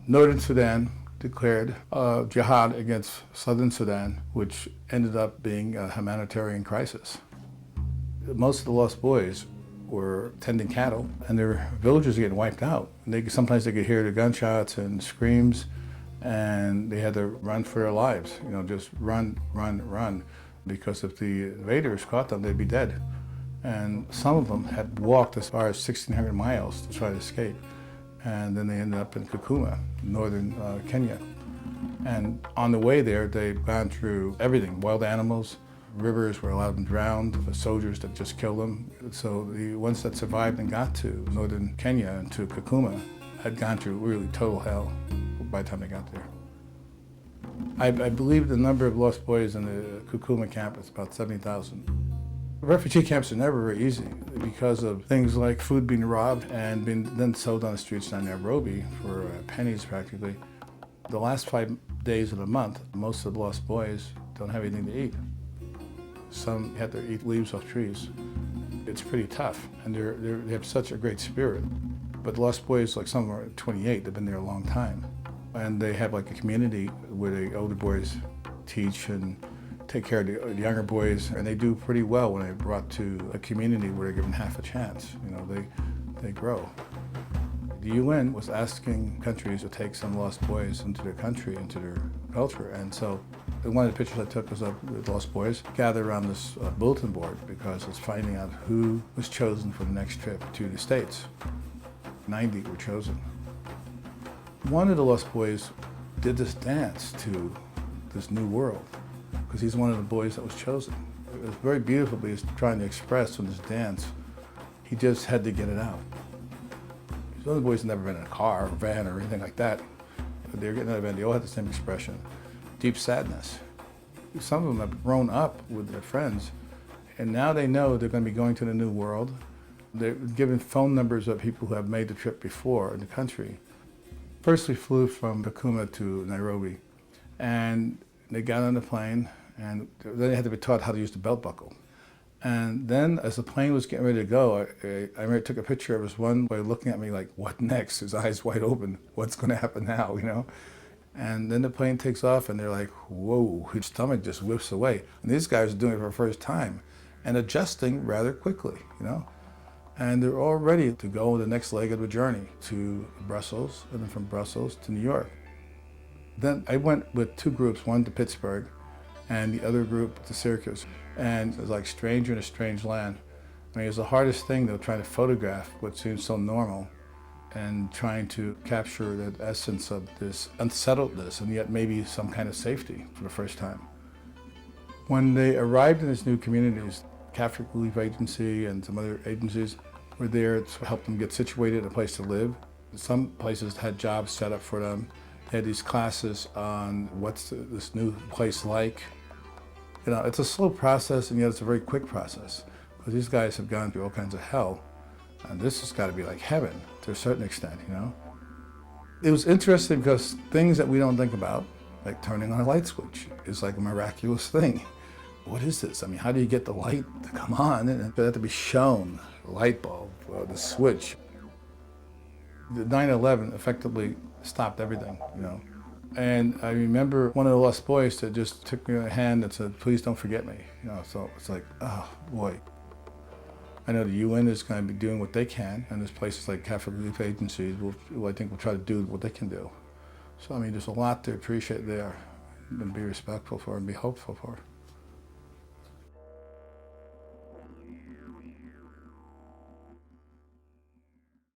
Northern Sudan declared jihad against Southern Sudan, which ended up being a humanitarian crisis. Most of the Lost Boys were tending cattle, and their villages were getting wiped out. Sometimes they could hear the gunshots and screams, and they had to run for their lives. Just run, run, run, because if the invaders caught them, they'd be dead. And some of them had walked as far as 1,600 miles to try to escape. And then they ended up in Kakuma, northern Kenya. And on the way there, they've gone through everything: wild animals, rivers where a lot of them drowned, the soldiers that just killed them. So the ones that survived and got to northern Kenya and to Kakuma had gone through really total hell by the time they got there. I believe the number of Lost Boys in the Kakuma camp is about 70,000. Refugee camps are never very easy because of things like food being robbed and being then sold on the streets in Nairobi for pennies practically. The last 5 days of the month, most of the Lost Boys don't have anything to eat. Some have to eat leaves off trees. It's pretty tough, and they have such a great spirit. But the Lost Boys, like some are 28, they've been there a long time. And they have like a community where the older boys teach and take care of the younger boys, and they do pretty well when they're brought to a community where they're given half a chance. They grow. The UN was asking countries to take some Lost Boys into their country, into their culture, and so one of the pictures I took was of the Lost Boys gathered around this bulletin board because it's finding out who was chosen for the next trip to the States. 90 were chosen. One of the Lost Boys did this dance to this new world because he's one of the boys that was chosen. It was very beautiful, but he was trying to express in this dance. He just had to get it out. The other boys had never been in a car or van or anything like that. They were getting out of bed, they all had the same expression: deep sadness. Some of them have grown up with their friends, and now they know they're going to be going to the new world. They're given phone numbers of people who have made the trip before in the country. First, we flew from Kakuma to Nairobi, and they got on the plane, and then they had to be taught how to use the belt buckle. And then, as the plane was getting ready to go, I took a picture of this one boy looking at me like, "What next?" His eyes wide open. What's going to happen now, And then the plane takes off, and they're like, "Whoa!" His stomach just whips away. And these guys are doing it for the first time, and adjusting rather quickly, And they're all ready to go on the next leg of the journey to Brussels, and then from Brussels to New York. Then I went with two groups, one to Pittsburgh, and the other group to Syracuse. And it was like stranger in a strange land. I mean, it was the hardest thing, though, trying to photograph what seems so normal and trying to capture the essence of this unsettledness and yet maybe some kind of safety for the first time. When they arrived in these new communities, Catholic Relief Agency and some other agencies were there to help them get situated, a place to live. Some places had jobs set up for them. They had these classes on what's this new place like. It's a slow process, and yet it's a very quick process, because these guys have gone through all kinds of hell, and this has got to be like heaven to a certain extent, It was interesting because things that we don't think about, like turning on a light switch, is like a miraculous thing. What is this? I mean, how do you get the light to come on? And it had to be shown, the light bulb, the switch. The 9/11 effectively stopped everything, And I remember one of the Lost Boys that just took me by the hand and said, "Please don't forget me." So it's like, oh boy. I know the UN is going to be doing what they can, and there's places like Catholic Relief Agencies who I think will try to do what they can do. So I mean, there's a lot to appreciate there and be respectful for and be hopeful for.